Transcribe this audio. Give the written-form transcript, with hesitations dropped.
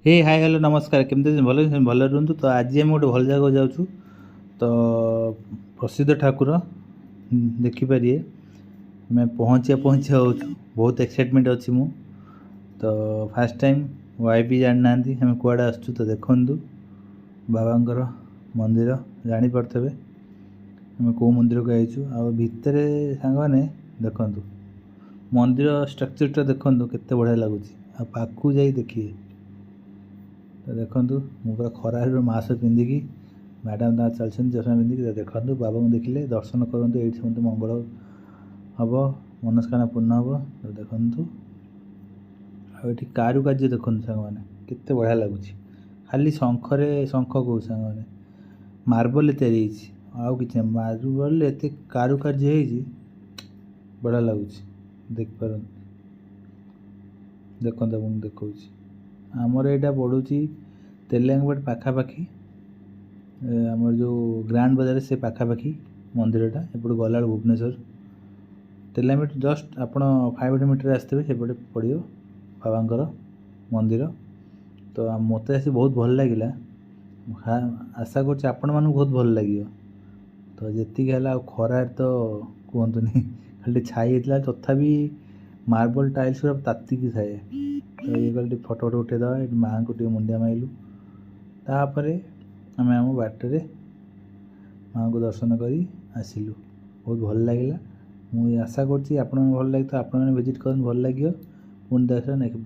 हे hi hello नमस्कार केमती भल भल रुहतु। तो आज आम गोटे भल जगह जाऊँ। तो प्रसिद्ध ठाकुर देखिपारे मैं पहुँचा हो बहुत एक्साइटमेंट अच्छी मु। तो फास्ट टाइम वाइफ भी जानी ना आम कुआड़े आसु। तो देखु बाबांकर मंदिर जापे आम कौ मंदिर को आईचु आ भितर सांग मैंने देखु मंदिर स्ट्रक्चरटा देखु केते बढ़िया लगुच। आ पाखु जाई देखिए तो देखु मुझे खरार मास्क पिंधिकी मैडम ता चलते चश्मा पिंधिकी देखु बाबा को देखिले दर्शन करूँ ये मत मंगल हम मनस्कामना पूर्ण हम। तो देखु आठी कारुकार्य देखु सांग मैंने केते बढ़िया लगुच। खाली शंखरे शंख कौ सांग मैंने मार्बल तैयारी आउ कि मार्बल एत कारुकार्य बढ़िया लगुच देख पार देखो देखा आमर यहाँ पड़ू तेलेंगपट पाखापाखि आमर जो ग्रांड बाजार से पाखापाखि मंदिरटा एपटे गला भुवनेश्वर तेलेंगपट जस्ट आपण 500 मीटर आसते सेपटे पड़ो बाबांकर मंदिर। तो मत आसी बहुत भल लगे आशा कर बहुत भल लगे। तो जी है खरार तो कहतुनि खाली छाई होता तथापि मार्बल टाइल्स पूरा तातिकी थाए। तो ये गल फटो फटो उठेदा माँ को मुंडिया माइलु तापर आम आम बाटर माँ को दर्शन कर आसिलु बहुत भल लगे। मुझे आशा कर भल लगे तो आपने विजिट कर भल लगे पुणी देख नेक्स्ट